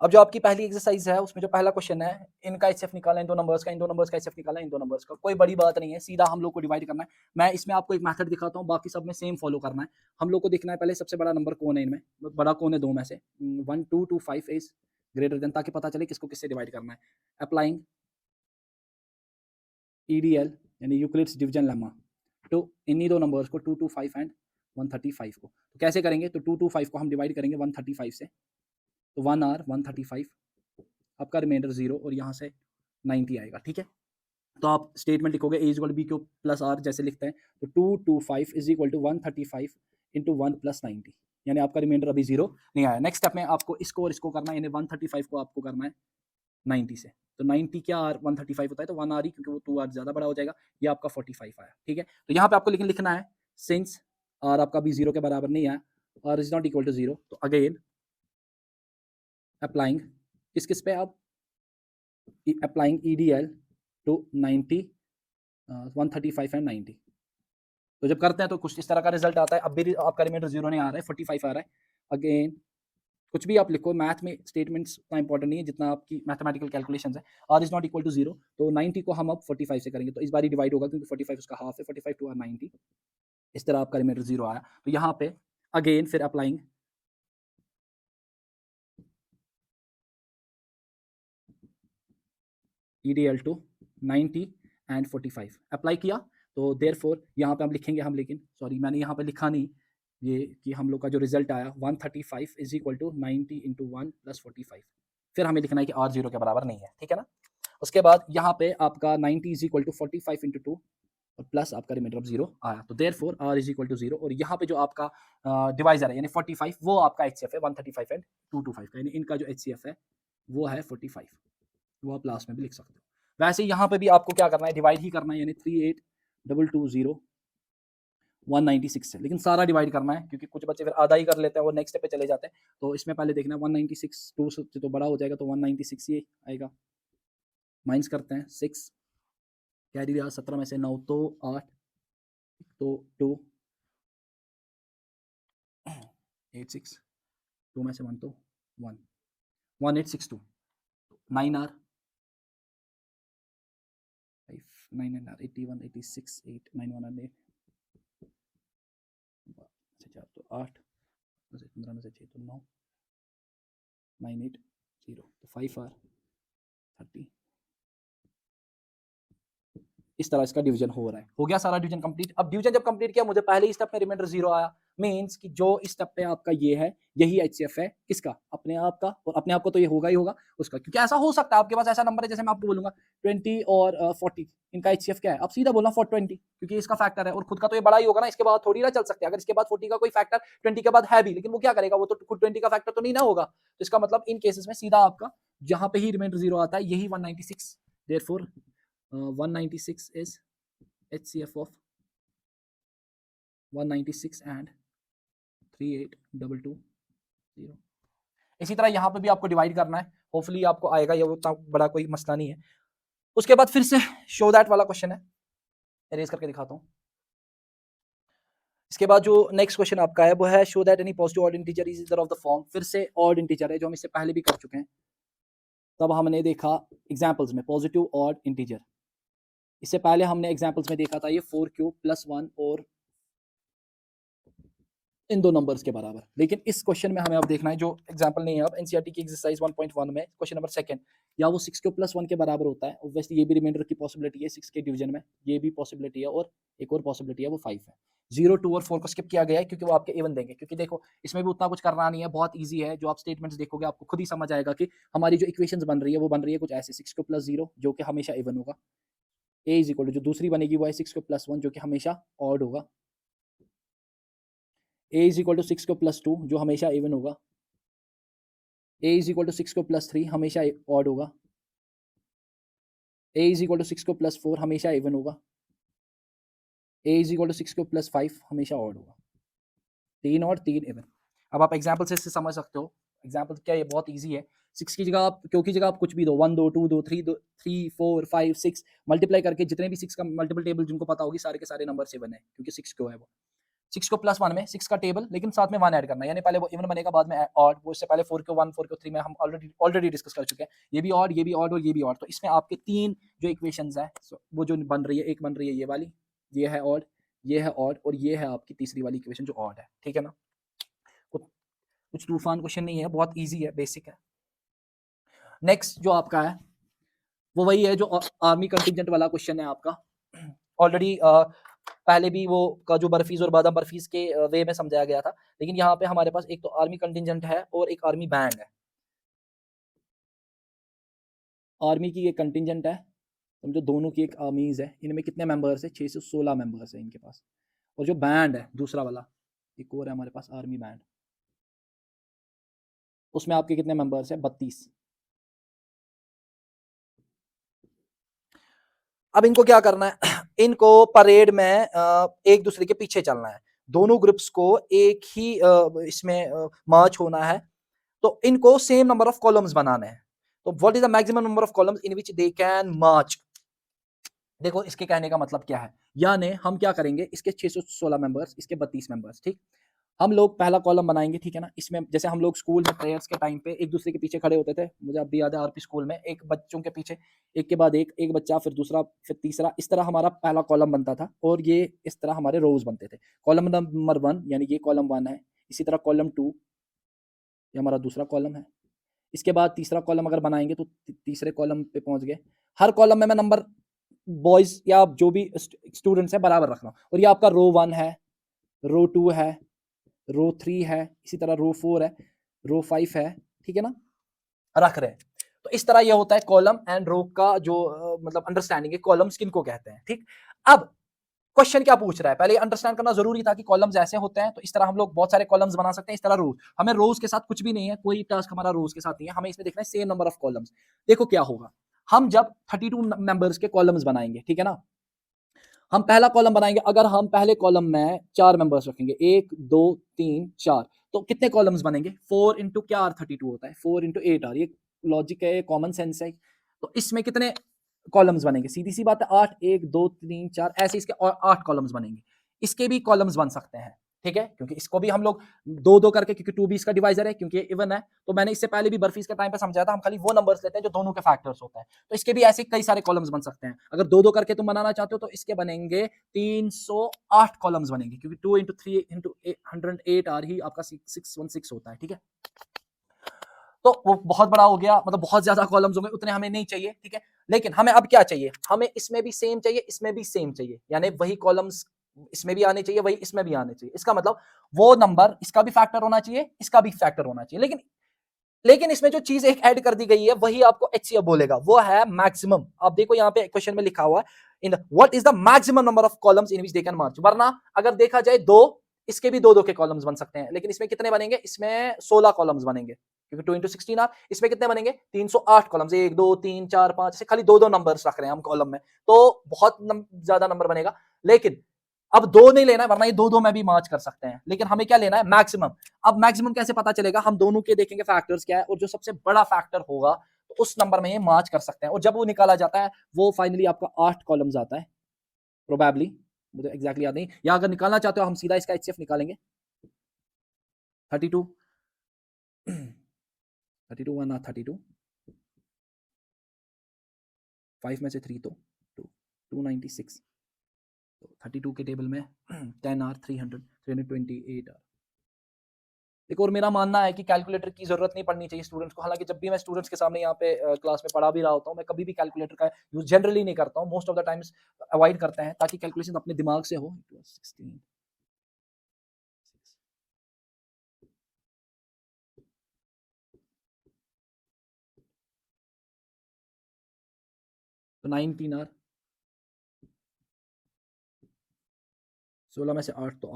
अब जो आपकी पहली एक्सरसाइज है उसमें जो पहला क्वेश्चन है, इनका एचसीएफ निकाला, इन दो नंबर्स का, इन दो नंबर्स का एचसीएफ निकाला, इन दो नंबर्स का। कोई बड़ी बात नहीं है, सीधा हम लोग को डिवाइड करना है। मैं इसमें आपको एक मेथड दिखाता हूँ, बाकी सब में सेम फॉलो करना है। हम लोग को देखना है पहले सबसे बड़ा नंबर कौन है इनमें, बड़ा कौन है दो में से, 1 2 2 5 इज ग्रेटर देन, ताकि पता चले किसको किससे डिवाइड करना है। अप्लाइंग ईडीएल यानी यूक्लिड्स डिवीजन लेमा तो इन्हीं दो नंबर्स को 225 एंड 135 को, तो कैसे करेंगे, तो 225 को हम डिवाइड करेंगे 135 से, तो 1 आर 135, आपका रिमाइंडर 0 और यहाँ से 90 आएगा। ठीक है, तो आप स्टेटमेंट लिखोगे A equal B Q plus R जैसे लिखते हैं, तो 225 is equal to 135 into 1 plus 90, यानी आपका रिमाइंडर अभी 0 नहीं आया। नेक्स्ट स्टेप में आपको इसको और इसको करना है, यानी 135 को आपको करना है 90 से, तो 90 क्या आर 135 होता है, तो 1 आर ही, क्योंकि वो 2 आर ज़्यादा बड़ा हो जाएगा, ये आपका 45 आया। ठीक है, तो यहाँ पे आपको लेकिन लिखना है सिंस आर आपका भी 0 के बराबर नहीं आया, R is not equal to 0, तो अगेन अप्लाइंग किस किस पे, आप अप्लाइंग EDL टू 90 135 एंड 90, तो जब करते हैं तो कुछ इस तरह का रिजल्ट आता है। अब भी आपका रिमाइंडर 0 नहीं आ रहा है, 45 आ रहा है। अगेन कुछ भी आप लिखो, मैथ में स्टेटमेंट्स उतना इंपॉर्टेंट नहीं है जितना आपकी मैथमेटिकल कैलकुलेशंस है। R is not equal to 0, तो 90 को हम अब 45 से करेंगे, तो इस बार ही डिवाइड होगा क्योंकि 45 उसका हाफ है, 45 टू आर 90, इस तरह आपका रिमाइंडर 0 आया। तो यहाँ पे अगेन फिर applying EDL to 90 and 45 apply किया, तो देयरफॉर यहाँ पे हम लिखेंगे, हम लेकिन सॉरी मैंने यहाँ पे लिखा नहीं ये, कि हम लोग का जो रिजल्ट आया 135 is equal to 90 into 1 plus 45, फिर हमें लिखना है कि आर 0 के बराबर नहीं है। ठीक है ना, उसके बाद यहाँ पे आपका 90 इज इक्वल टू 45 इंटू 2 और प्लस आपका रिमाइंडर ऑफ 0 आया, तो therefore R is equal to 0, और यहाँ पे जो आपका डिवाइजर है यानी 45 वो आपका एचसीएफ है 135 एंड 225 का, यानी इनका जो एचसीएफ है वो है 45, वो आप लास्ट में भी लिख सकते हो। वैसे यहाँ पे भी आपको क्या करना है, डिवाइड ही करना है, यानी 38220 196 से, लेकिन सारा डिवाइड करना है क्योंकि कुछ बच्चे फिर आधा ही कर लेते हैं और नेक्स्ट स्टेप पे चले जाते हैं, तो इसमें पहले देखना है 196 2 से तो बड़ा हो जाएगा, तो 196 ये आएगा, माइनस करते हैं 6 कैरी रहा 17 में से 9 तो 8 तो 2 86 2 में से 1 तो 1 1862 9 आर 9 एंड आर 81 86 8 9 1 8 4 तो 8 15 में से 6 तो 9 9 8 0 तो 5 आर 30, इस तरह इसका डिवीजन हो रहा है। हो गया सारा डिवीजन कंप्लीट। अब डिवीजन जब कंप्लीट किया, मुझे पहले ही स्टेप में रिमाइंडर 0 आया, मींस कि जो इस स्टेप पे आपका ये है यही एचसीएफ है किसका, अपने आप का, और अपने आप को तो ये होगा ही होगा उसका, क्योंकि ऐसा हो सकता है आपके पास ऐसा नंबर है, जैसे मैं आपको बोलूंगा 20 और 40, इनका एचसीएफ क्या है, आप सीधा बोलना 420 क्योंकि इसका फैक्टर है, और खुद का तो ये बड़ा ही होगा ना, इसके बाद थोड़ी ना चल सकते, अगर इसके बाद 40 का कोई फैक्टर 20 के बाद है भी, लेकिन वो क्या करेगा, वो तो खुद 20 का फैक्टर तो नहीं ना होगा, तो इसका मतलब इन केसेस में सीधा आपका जहां पे ही रिमाइंडर 0 आता है यही 196, therefore 196 is HCF of 196 and 38220। इसी तरह यहाँ पे भी आपको डिवाइड करना है, होपफुली आपको आएगा, ये उतना बड़ा कोई मसला नहीं है। उसके बाद फिर से शो दैट वाला क्वेश्चन है, एरेज करके दिखाता हूँ। इसके बाद जो नेक्स्ट क्वेश्चन आपका है वो है show that any positive odd integer is either of the form, फिर से ऑड इंटीजर है जो हम इससे पहले भी कर चुके हैं, तब हमने देखा एग्जाम्पल्स में पॉजिटिव ऑड इंटीजर, इससे पहले हमने एग्जाम्पल्स में देखा था ये 4 + 1 और इन दो नंबर्स के बराबर, लेकिन इस क्वेश्चन में हमें अब देखना है जो एग्जांपल नहीं है, अब एनसीईआरटी की एक्सरसाइज 1.1 में क्वेश्चन नंबर 2 या वो 6 + 1 के बराबर होता है, ऑब्वियसली ये भी रिमाइंडर की पॉसिबिलिटी है 6 के डिवीजन में, ये भी पॉसिबिलिटी है, और एक और पॉसिबिलिटी है वो 5 है। 0 2 और 4 को स्किप किया गया है क्योंकि वो आपके इवन देंगे, क्योंकि देखो इसमें भी उतना कुछ करना नहीं है, बहुत ईजी है, जो आप स्टेटमेंट्स देखोगे आपको खुद ही समझ आएगा कि हमारी जो इक्वेशंस बन रही है वो बन रही है कुछ ऐसे, 6 + 0 जो कि हमेशा इवन होगा, ए इज इक्वल टू जो दूसरी बनेगी वो है 6 + 1 जो कि हमेशा ऑड होगा, a इज इक्वल टू 6 + 2 जो हमेशा इवन होगा, a इज इक्वल टू 6 + 3 हमेशा ऑड होगा, a इज इक्वल टू 6 + 4 हमेशा इवन होगा, a इज इक्वल टू 6 + 5 हमेशा ऑड होगा, 3 और 3 इवन। अब आप एग्जाम्पल से इससे समझ सकते हो, एग्जाम्पल क्या है, ये बहुत ईजी है, 6 की जगह आप क्यों की जगह आप कुछ भी दो, 1 2 2 2 3 3 4 5 6 मल्टीप्लाई करके जितने भी 6 का मल्टीपल टेबल जिनको पता होगी सारे के सारे नंबर 7 है क्योंकि 6 क्यों है वो, 6 को +1 में 6 का टेबल, लेकिन साथ में 1 ऐड करना है, यानी पहले वो इवन बनेगा बाद में ऑड, वो इससे पहले 4 को 1 4 को 3 में हम ऑलरेडी डिस्कस कर चुके हैं। ये भी ऑड, ये भी ऑड और ये भी ऑड। तो इसमें आपके 3 जो इक्वेशंस है वो जो बन रही है, एक बन रही है ये वाली, ये है ऑड, ये है ऑड और ये है आपकी तीसरी वाली इक्वेशन जो ऑड है, ठीक है ना। कुछ तूफान क्वेश्चन नहीं है, बहुत ईजी है, बेसिक है। नेक्स्ट जो आपका है वो वही है जो आर्मी कंटिजेंट वाला क्वेश्चन है आपका। ऑलरेडी पहले भी वो का जो बर्फीज और बादाम बर्फीज के वे में समझाया गया था, लेकिन यहाँ पे हमारे पास एक तो आर्मी कंटिजेंट है और एक आर्मी बैंड है। आर्मी की एक कंटिजेंट है, समझो दोनों की एक आर्मीज है, इनमें कितने मेंबर्स है, 616 मेंबर्स है इनके पास। और जो बैंड है दूसरा वाला, एक और है हमारे पास आर्मी बैंड, उसमें आपके कितने मेंबर्स है, 32। अब इनको क्या करना है, इनको परेड में एक दूसरे के पीछे चलना है, दोनों ग्रुप्स को एक ही इसमें मार्च होना है, तो इनको सेम नंबर ऑफ कॉलम्स बनाने हैं। तो what is the maximum number of columns in which they can march. देखो इसके कहने का मतलब क्या है, यानी हम क्या करेंगे, इसके 616 मेंबर्स, इसके 32 मेंबर्स, ठीक। हम लोग पहला कॉलम बनाएंगे, ठीक है ना। इसमें जैसे हम लोग स्कूल में प्रेयर्स के टाइम पे एक दूसरे के पीछे खड़े होते थे, मुझे अब भी याद है आरपी स्कूल में, एक बच्चों के पीछे एक के बाद एक बच्चा, फिर दूसरा, फिर तीसरा, इस तरह हमारा पहला कॉलम बनता था और ये इस तरह हमारे रोज बनते थे। कॉलम नंबर 1 यानी ये कॉलम 1 है, इसी तरह कॉलम 2 ये हमारा दूसरा कॉलम है, इसके बाद तीसरा कॉलम अगर बनाएंगे तो तीसरे कॉलम पे पहुंच गए। हर कॉलम में मैं नंबर बॉयज या जो भी स्टूडेंट्स है बराबर रख रहा हूँ, और ये आपका रो 1 है, रो 2 है, रो 3 है, इसी तरह रो 4 है, रो 5 है, ठीक है ना, रख रहे हैं। तो इस तरह ये होता है कॉलम एंड रो का जो मतलब अंडरस्टैंडिंग है, कॉलम्स किनको कहते हैं, ठीक। अब क्वेश्चन क्या पूछ रहा है, पहले अंडरस्टैंड करना जरूरी था कि कॉलम्स ऐसे होते हैं, तो इस तरह हम लोग बहुत सारे कॉलम्स बना सकते हैं, इस तरह रोज। हमें रोज के साथ कुछ भी नहीं है, कोई टास्क हमारा रोज के साथ नहीं है, हमें इसमें देखना है सेम नंबर ऑफ कॉलम्स। देखो क्या होगा, हम जब 32 मेंबर्स के कॉलम्स बनाएंगे, ठीक है ना, हम पहला कॉलम बनाएंगे, अगर हम पहले कॉलम में 4 मेंबर्स रखेंगे, 1 2 3 4, तो कितने कॉलम्स बनेंगे, 4 इंटू क्या आर 32 होता है, 4 इंटू 8 आर, ये लॉजिक है, कॉमन सेंस है। तो इसमें कितने कॉलम्स बनेंगे, सीधी सी बात है 8, 1 2 3 4, ऐसे इसके और 8 कॉलम्स बनेंगे। इसके भी कॉलम्स बन सकते हैं, ठीक है, क्योंकि इसको भी हम लोग 2 करके, क्योंकि 2 भी इसका डिवाइजर है, क्योंकि इवन है। तो मैंने इससे पहले भी बर्फीज के टाइम पे समझाया था, हम खाली वो नंबर्स लेते हैं जो दोनों के फैक्टर्स होते हैं। तो इसके भी ऐसे कई सारे कॉलम्स बन सकते हैं। अगर 2 करके तुम बनाना चाहते हो तो इसके बनेंगे 308 कॉलम्स बनेंगे, क्योंकि 2 इंटू 3 इंटू 108 आर ही आपका 616 होता है, ठीक है। तो वो बहुत बड़ा हो गया, मतलब बहुत ज्यादा कॉलम्स होंगे, उतने हमें नहीं चाहिए, ठीक है। लेकिन हमें अब क्या चाहिए, हमें इसमें भी सेम चाहिए, इसमें भी सेम चाहिए, यानी वही कॉलम्स इसमें भी आने चाहिए, वही इसमें भी आने चाहिए। इसका मतलब वो नंबर इसका भी फैक्टर होना चाहिए, इसका भी फैक्टर होना चाहिए। लेकिन इसमें जो चीज एक ऐड कर दी गई है वही आपको एचसीएफ बोलेगा, वो है मैक्सिमम। आप देखो यहाँ पे क्वेश्चन में लिखा हुआ है, in what is the maximum number of columns in which they can march. वरना अगर देखा जाए 2, इसके भी 2 के कॉलम्स बन सकते हैं, लेकिन इसमें कितने बनेंगे, इसमें 16 कॉलम्स बनेंगे, क्योंकि 2 इंटू 16 आर। इसमें कितने बनेंगे, 308 कॉलम्स, 1 2 3 4 5, से खाली 2 नंबर्स रख रहे हैं हम कॉलम में, तो बहुत ज्यादा नंबर बनेगा। लेकिन अब 2 नहीं लेना है, वरना ये 2 में भी मार्च कर सकते हैं, लेकिन हमें क्या लेना है, मैक्सिमम। अब मैक्सिमम कैसे पता चलेगा, हम दोनों के देखेंगे फैक्टर्स क्या है, और जो सबसे बड़ा फैक्टर होगा तो उस नंबर में ये मार्च कर सकते हैं। और जब वो निकाला जाता है वो फाइनली आपका 8 कॉलम्स आता है प्रोबेबली, मुझे एग्जैक्टली याद नहीं, या अगर निकालना चाहते हो हम सीधा इसका एचसीएफ निकालेंगे, 32 32 1 32, 5 में से 3 तो 296, तो 32 के टेबल में 10 आर 300 328 आर। एक और मेरा मानना है कि कैलकुलेटर की जरूरत नहीं पड़नी चाहिए स्टूडेंट्स को। हालांकि जब भी मैं स्टूडेंट्स के सामने यहाँ पे क्लास में पढ़ा भी रहा होता हूँ, मैं कभी भी कैलकुलेटर का यूज जनरली नहीं करता हूँ, most of the times avoid करते हैं, ताकि कैलकुलेशन अपने दिमाग से हो। 16 तो 19 आर 16 में से 8 तो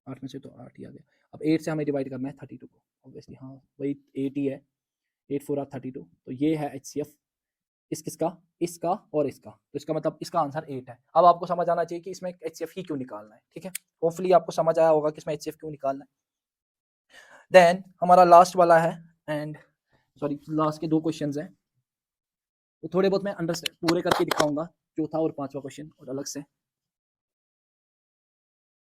8 में से तो 8 ही आ गया। अब 8 से हमें डिवाइड करना है 32 को, ऑब्वियसली हाँ वही 8 ही है, 8 4 आर 32, तो ये है एचसीएफ किसका, इसका और इसका। तो इसका मतलब इसका आंसर 8 है। अब आपको समझ आना चाहिए कि इसमें एचसीएफ ही क्यों निकालना है, ठीक है। होपफुली आपको समझ आया होगा कि इसमें एचसीएफ क्यों निकालना है। देन हमारा लास्ट वाला है, एंड सॉरी लास्ट के 2 क्वेश्चंस हैं, तो थोड़े बहुत मैं अंडरस्टैंड पूरे करके दिखाऊंगा, चौथा और 5वां क्वेश्चन और अलग से।